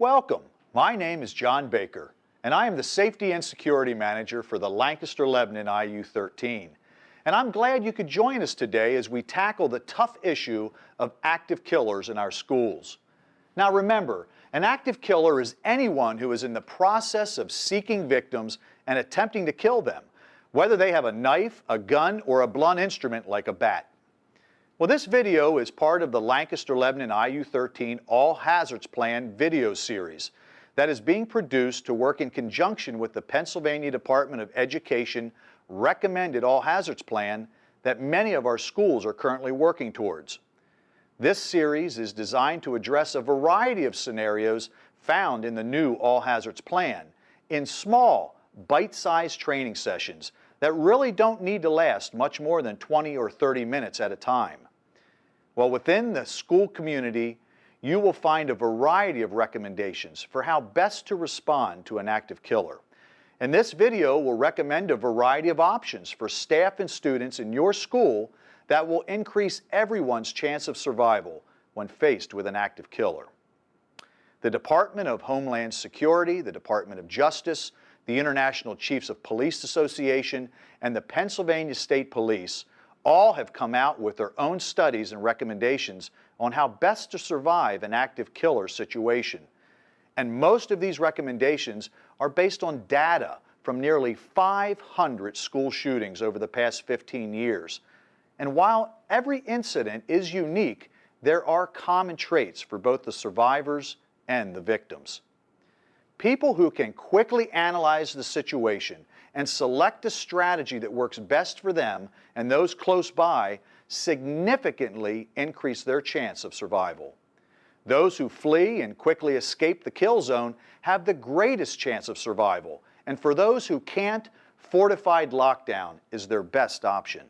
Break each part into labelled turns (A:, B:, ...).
A: Welcome. My name is John Baker, and I am the Safety and Security Manager for the Lancaster-Lebanon IU-13. And I'm glad you could join us today as we tackle the tough issue of active killers in our schools. Now remember, an active killer is anyone who is in the process of seeking victims and attempting to kill them, whether they have a knife, a gun, or a blunt instrument like a bat. Well, this video is part of the Lancaster-Lebanon IU-13 All Hazards Plan video series that is being produced to work in conjunction with the Pennsylvania Department of Education recommended All Hazards Plan that many of our schools are currently working towards. This series is designed to address a variety of scenarios found in the new All Hazards Plan in small, bite-sized training sessions that really don't need to last much more than 20 or 30 minutes at a time. Well, within the school community, you will find a variety of recommendations for how best to respond to an active killer. And this video will recommend a variety of options for staff and students in your school that will increase everyone's chance of survival when faced with an active killer. The Department of Homeland Security, the Department of Justice, the International Chiefs of Police Association, and the Pennsylvania State Police all have come out with their own studies and recommendations on how best to survive an active killer situation. And most of these recommendations are based on data from nearly 500 school shootings over the past 15 years. And while every incident is unique, there are common traits for both the survivors and the victims. People who can quickly analyze the situation and select a strategy that works best for them and those close by significantly increase their chance of survival. Those who flee and quickly escape the kill zone have the greatest chance of survival, and for those who can't, fortified lockdown is their best option.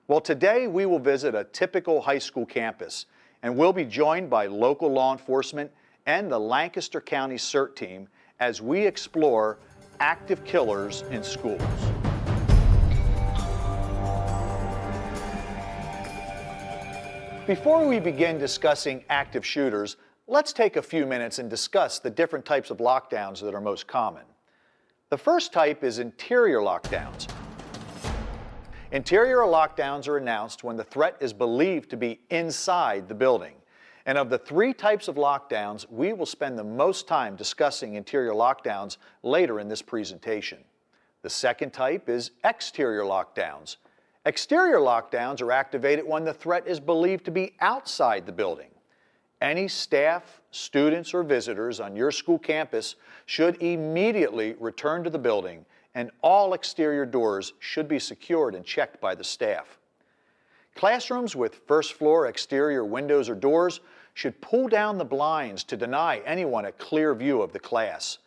A: Well, today we will visit a typical high school campus, and we'll be joined by local law enforcement and the Lancaster County CERT team as we explore active killers in schools. Before we begin discussing active shooters, let's take a few minutes and discuss the different types of lockdowns that are most common. The first type is interior lockdowns. Interior lockdowns are announced when the threat is believed to be inside the building. And of the three types of lockdowns, we will spend the most time discussing interior lockdowns later in this presentation. The second type is exterior lockdowns. Exterior lockdowns are activated when the threat is believed to be outside the building. Any staff, students, or visitors on your school campus should immediately return to the building, and all exterior doors should be secured and checked by the staff. Classrooms with first-floor exterior windows or doors should pull down the blinds to deny anyone a clear view of the class.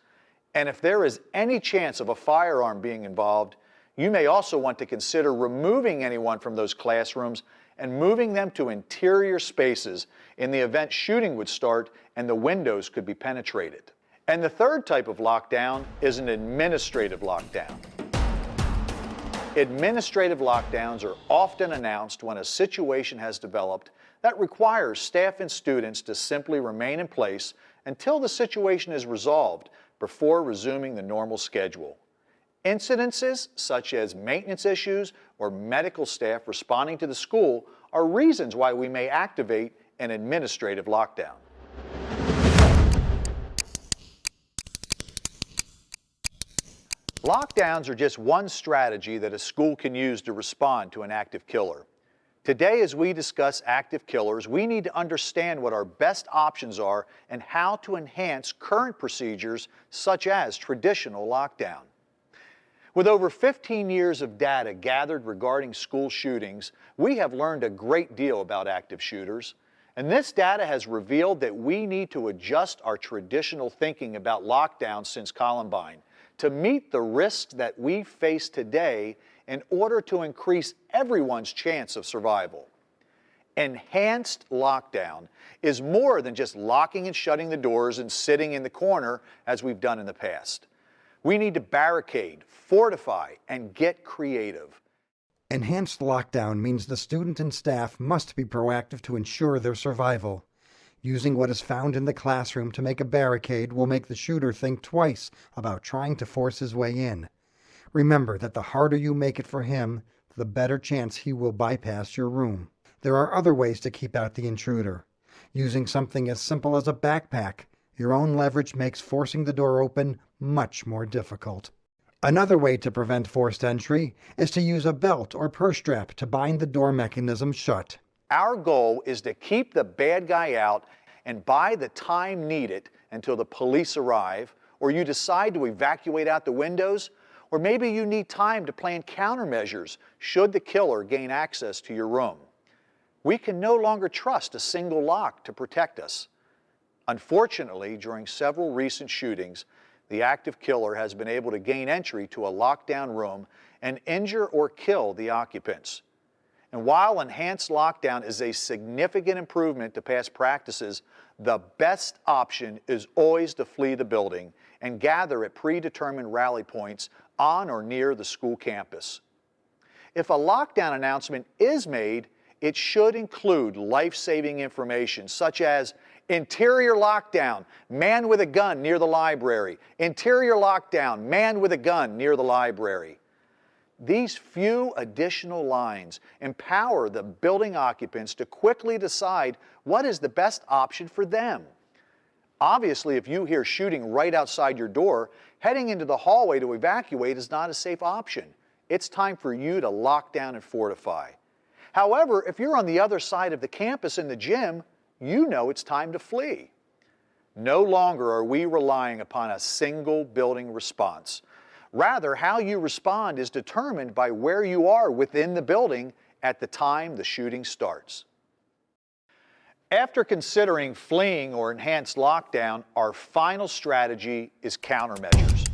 A: And if there is any chance of a firearm being involved, you may also want to consider removing anyone from those classrooms and moving them to interior spaces in the event shooting would start and the windows could be penetrated. And the third type of lockdown is an administrative lockdown. Administrative lockdowns are often announced when a situation has developed that requires staff and students to simply remain in place until the situation is resolved before resuming the normal schedule. Incidences such as maintenance issues or medical staff responding to the school are reasons why we may activate an administrative lockdown. Lockdowns are just one strategy that a school can use to respond to an active killer. Today, as we discuss active killers, we need to understand what our best options are and how to enhance current procedures such as traditional lockdown. With over 15 years of data gathered regarding school shootings, we have learned a great deal about active shooters. And this data has revealed that we need to adjust our traditional thinking about lockdown since Columbine to meet the risks that we face today in order to increase everyone's chance of survival. Enhanced lockdown is more than just locking and shutting the doors and sitting in the corner as we've done in the past. We need to barricade, fortify, and get creative.
B: Enhanced lockdown means the student and staff must be proactive to ensure their survival. Using what is found in the classroom to make a barricade will make the shooter think twice about trying to force his way in. Remember that the harder you make it for him, the better chance he will bypass your room. There are other ways to keep out the intruder. Using something as simple as a backpack, your own leverage makes forcing the door open much more difficult. Another way to prevent forced entry is to use a belt or purse strap to bind the door mechanism shut.
A: Our goal is to keep the bad guy out and buy the time needed until the police arrive, or you decide to evacuate out the windows, or maybe you need time to plan countermeasures should the killer gain access to your room. We can no longer trust a single lock to protect us. Unfortunately, during several recent shootings, the active killer has been able to gain entry to a lockdown room and injure or kill the occupants. And while enhanced lockdown is a significant improvement to past practices, the best option is always to flee the building and gather at predetermined rally points on or near the school campus. If a lockdown announcement is made, it should include life-saving information such as interior lockdown, man with a gun near the library. Interior lockdown, man with a gun near the library. These few additional lines empower the building occupants to quickly decide what is the best option for them. Obviously, if you hear shooting right outside your door, heading into the hallway to evacuate is not a safe option. It's time for you to lock down and fortify. However, if you're on the other side of the campus in the gym, you know it's time to flee. No longer are we relying upon a single building response. Rather, how you respond is determined by where you are within the building at the time the shooting starts. After considering fleeing or enhanced lockdown, our final strategy is countermeasures.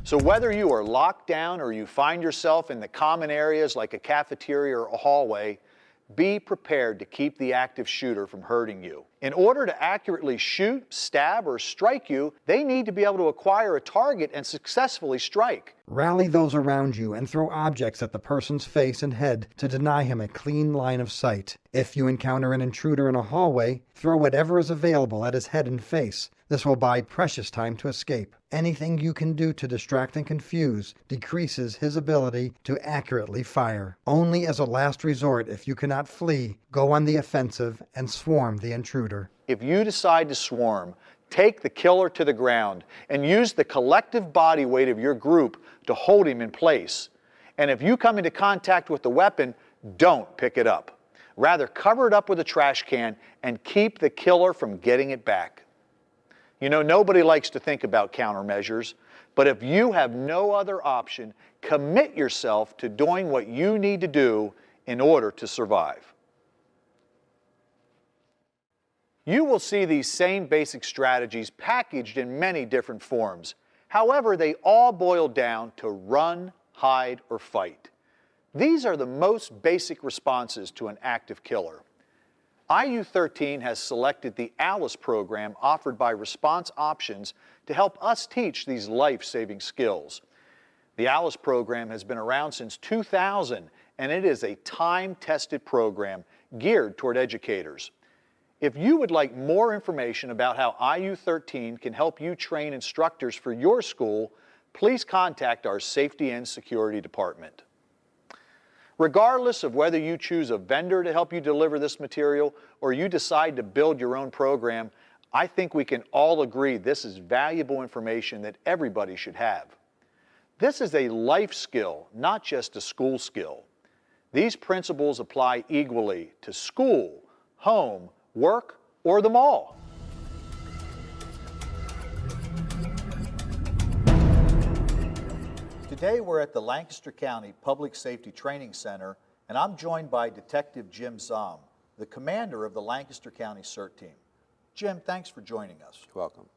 A: So whether you are locked down or you find yourself in the common areas like a cafeteria or a hallway, be prepared to keep the active shooter from hurting you. In order to accurately shoot, stab, or strike you, they need to be able to acquire a target and successfully strike.
B: Rally those around you and throw objects at the person's face and head to deny him a clean line of sight. If you encounter an intruder in a hallway, throw whatever is available at his head and face. This will buy precious time to escape. Anything you can do to distract and confuse decreases his ability to accurately fire. Only as a last resort, if you cannot flee, go on the offensive and swarm the intruder.
A: If you decide to swarm, take the killer to the ground and use the collective body weight of your group to hold him in place. And if you come into contact with the weapon, don't pick it up. Rather, cover it up with a trash can and keep the killer from getting it back. You know, nobody likes to think about countermeasures, but if you have no other option, commit yourself to doing what you need to do in order to survive. You will see these same basic strategies packaged in many different forms. However, they all boil down to run, hide, or fight. These are the most basic responses to an active killer. IU13 has selected the ALICE program offered by Response Options to help us teach these life-saving skills. The ALICE program has been around since 2000, and it is a time-tested program geared toward educators. If you would like more information about how IU13 can help you train instructors for your school, please contact our Safety and Security Department. Regardless of whether you choose a vendor to help you deliver this material or you decide to build your own program, I think we can all agree this is valuable information that everybody should have. This is a life skill, not just a school skill. These principles apply equally to school, home, work, or them all. Today we're at the Lancaster County Public Safety Training Center, and I'm joined by Detective Jim Zahm, the commander of the Lancaster County CERT team. Jim, thanks for joining us.
C: You're welcome.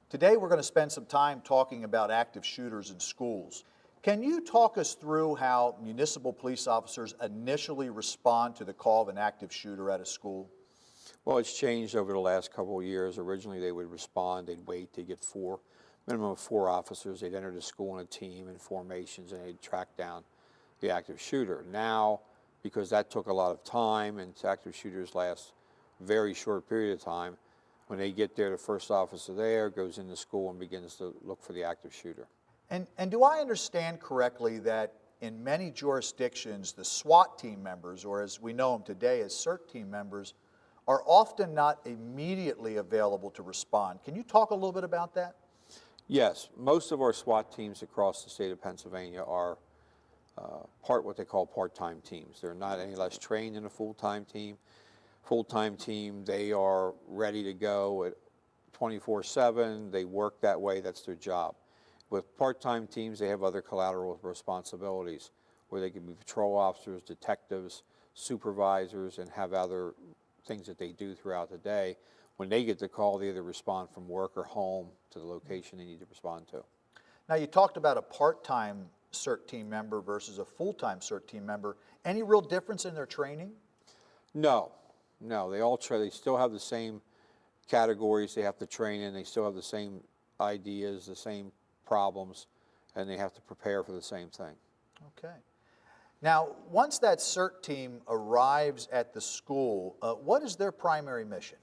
A: Today we're going to spend some time talking about active shooters in schools. Can you talk us through how municipal police officers initially respond to the call of an active shooter at a school?
C: Well, it's changed over the last couple of years. Originally they would respond, they'd wait, they'd get minimum of 4 officers. They'd enter the school in a team in formations and they'd track down the active shooter. Now, because that took a lot of time and active shooters last very short period of time. When they get there, the first officer there goes into school and begins to look for the active shooter.
A: And do I understand correctly that in many jurisdictions, the SWAT team members, or as we know them today as CERT team members, are often not immediately available to respond? Can you talk a little bit about that?
C: Yes, most of our SWAT teams across the state of Pennsylvania are what they call part-time teams. They're not any less trained than a full-time team. Full-time team, they are ready to go at 24/7. They work that way. That's their job. With part-time teams, they have other collateral responsibilities where they can be patrol officers, detectives, supervisors, and have other things that they do throughout the day. When they get the call, they either respond from work or home to the location they need to respond to.
A: Now, you talked about a part-time CERT team member versus a full-time CERT team member. Any real difference in their training?
C: No, they still have the same categories they have to train in. They still have the same ideas, the same problems, and they have to prepare for the same thing.
A: Okay. Now, once that CERT team arrives at the school, what is their primary mission?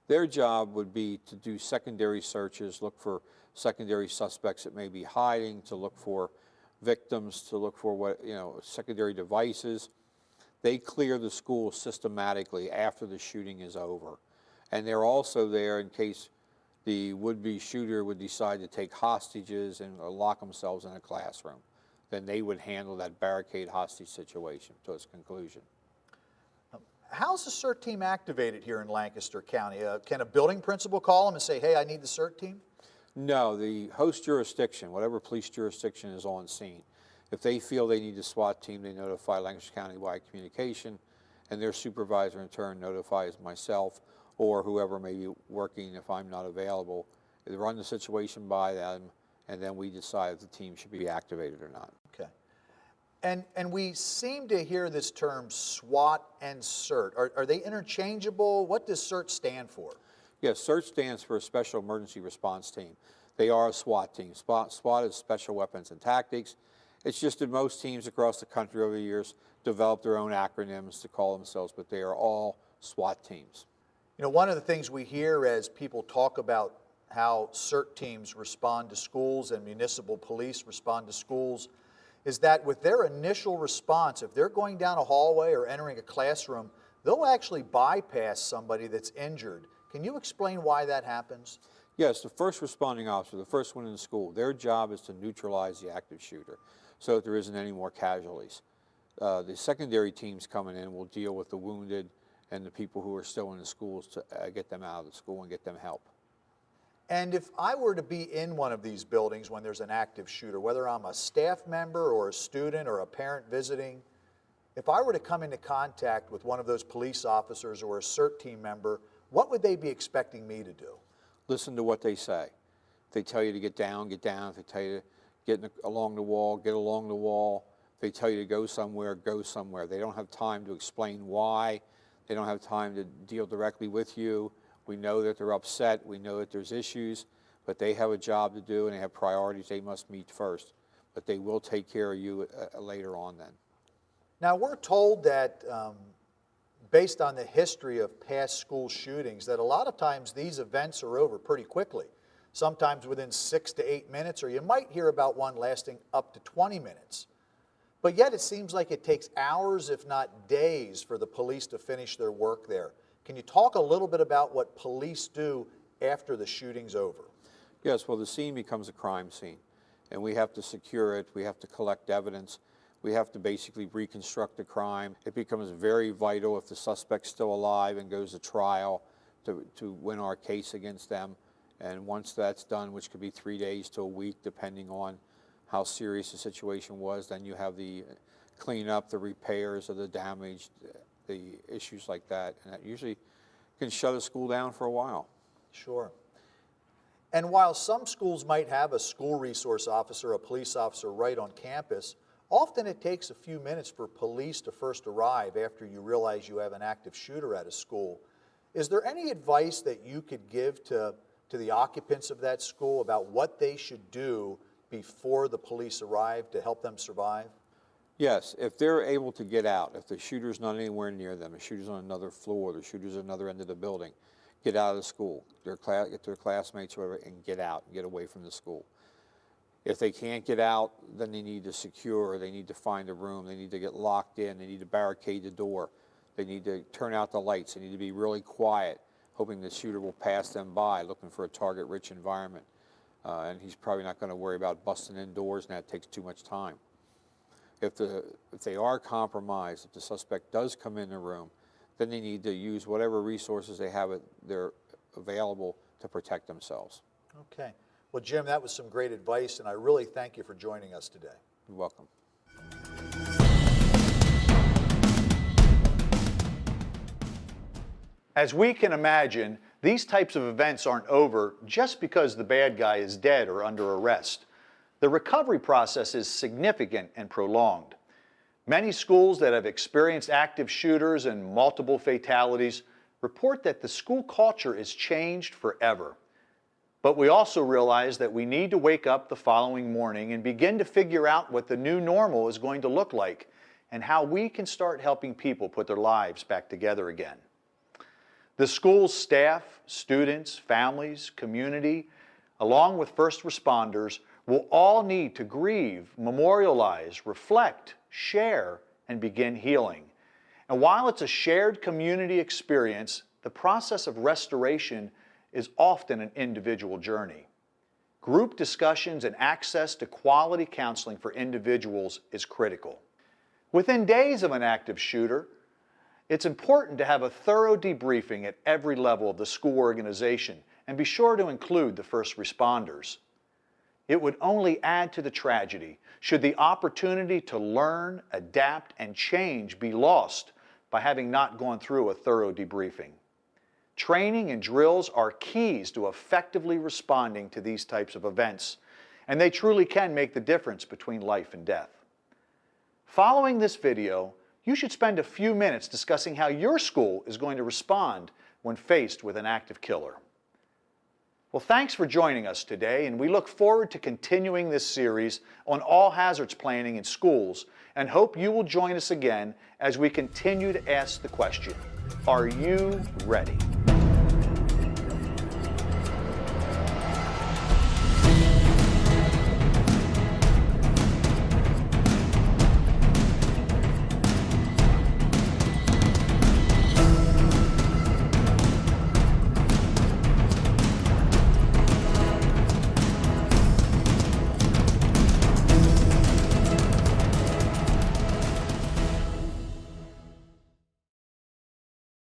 C: Their job would be to do secondary searches, look for secondary suspects that may be hiding, to look for victims, to look for secondary devices. They clear the school systematically after the shooting is over. And they're also there in case the would-be shooter would decide to take hostages and lock themselves in a classroom. Then they would handle that barricade hostage situation to its conclusion.
A: How's the CERT team activated here in Lancaster County? Can a building principal call them and say, hey, I need the CERT team?
C: No, the host jurisdiction, whatever police jurisdiction is on scene, if they feel they need a SWAT team, they notify Lancaster County by communication, and their supervisor in turn notifies myself or whoever may be working if I'm not available. They run the situation by them, and then we decide if the team should be activated or not.
A: Okay. And we seem to hear this term SWAT and CERT. Are they interchangeable? What does CERT stand for?
C: Yes, CERT stands for Special Emergency Response Team. They are a SWAT team. SWAT is Special Weapons and Tactics. It's just that most teams across the country over the years developed their own acronyms to call themselves, but they are all SWAT teams.
A: You know, one of the things we hear as people talk about how CERT teams respond to schools and municipal police respond to schools is that with their initial response, if they're going down a hallway or entering a classroom, they'll actually bypass somebody that's injured. Can you explain why that happens?
C: Yes, the first responding officer, the first one in the school, their job is to neutralize the active shooter so that there isn't any more casualties. The secondary teams coming in will deal with the wounded and the people who are still in the schools to get them out of the school and get them help.
A: And if I were to be in one of these buildings when there's an active shooter, whether I'm a staff member or a student or a parent visiting, if I were to come into contact with one of those police officers or a CERT team member, what would they be expecting me to do?
C: Listen to what they say. If they tell you to get down, get down. If they tell you to get along the wall, get along the wall. If they tell you to go somewhere, go somewhere. They don't have time to explain why. They don't have time to deal directly with you. We know that they're upset. We know that there's issues, but they have a job to do and they have priorities they must meet first. But they will take care of you later on then.
A: Now, we're told that based on the history of past school shootings, that a lot of times these events are over pretty quickly, sometimes within 6 to 8 minutes, or you might hear about one lasting up to 20 minutes. But yet it seems like it takes hours, if not days, for the police to finish their work there. Can you talk a little bit about what police do after the shooting's over?
C: Yes, well, the scene becomes a crime scene, and we have to secure it. We have to collect evidence. We have to basically reconstruct the crime. It becomes very vital if the suspect's still alive and goes to trial to win our case against them. And once that's done, which could be 3 days to a week, depending on how serious the situation was, then you have the cleanup, the repairs of the damage, the issues like that. And that usually can shut a school down for a while.
A: Sure. And while some schools might have a school resource officer, a police officer right on campus, often it takes a few minutes for police to first arrive after you realize you have an active shooter at a school. Is there any advice that you could give to the occupants of that school about what they should do before the police arrive to help them survive?
C: Yes, if they're able to get out, if the shooter's not anywhere near them, the shooter's on another floor, the shooter's at another end of the building, get out of the school, get their classmates, whatever, and get out, get away from the school. If they can't get out, then they need to secure, they need to find a room, they need to get locked in, they need to barricade the door, they need to turn out the lights, they need to be really quiet, hoping the shooter will pass them by, looking for a target-rich environment. And he's probably not going to worry about busting in doors, and that takes too much time. If they are compromised, if the suspect does come in the room, then they need to use whatever resources they have they're available to protect themselves.
A: Okay. Well, Jim, that was some great advice, and I really thank you for joining us today.
C: You're welcome.
A: As we can imagine, these types of events aren't over just because the bad guy is dead or under arrest. The recovery process is significant and prolonged. Many schools that have experienced active shooters and multiple fatalities report that the school culture is changed forever. But we also realize that we need to wake up the following morning and begin to figure out what the new normal is going to look like and how we can start helping people put their lives back together again. The school's staff, students, families, community, along with first responders, will all need to grieve, memorialize, reflect, share, and begin healing. And while it's a shared community experience, the process of restoration is often an individual journey. Group discussions and access to quality counseling for individuals is critical. Within days of an active shooter, it's important to have a thorough debriefing at every level of the school organization and be sure to include the first responders. It would only add to the tragedy should the opportunity to learn, adapt, and change be lost by having not gone through a thorough debriefing. Training and drills are keys to effectively responding to these types of events, and they truly can make the difference between life and death. Following this video, you should spend a few minutes discussing how your school is going to respond when faced with an active killer. Well, thanks for joining us today, and we look forward to continuing this series on all hazards planning in schools and hope you will join us again as we continue to ask the question, are you ready?